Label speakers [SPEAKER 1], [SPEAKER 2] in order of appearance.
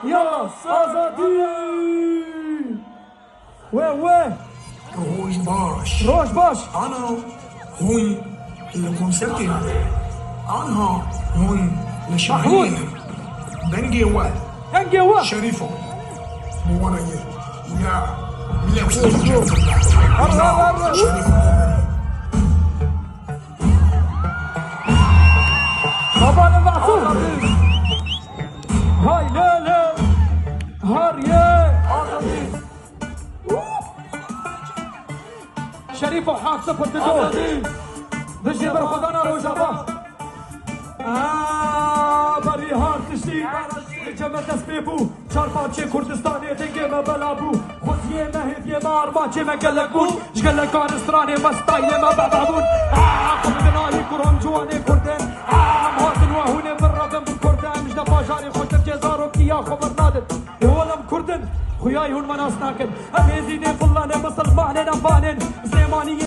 [SPEAKER 1] يلا ازادي. وين روج باش
[SPEAKER 2] انا هون الكونسرتي انا هون لشهرين دنجي واد شريفه مو وانا يا
[SPEAKER 1] بابا انا معصوم. هاي لا لا هاريا شريف وحاط صفر تدور بجي برخدنا روجابا بري هار تشتي جمع تسبيبو شاربا تشي كردستاني تنجي ما بلابو خذيه ما هديه ما ارباجي ما قلقوش شقلق كان استراني مستايلي ما بعبعبون قمدناي كرهم جواني كردين مهاتن وهوني بالرقم بالكردان مش دفاجاري خود الجزار وكيا خبر نادر يولم كردن خوياي هون مناس ناكن اميزيني فلاني مسلماني نفانين سليماني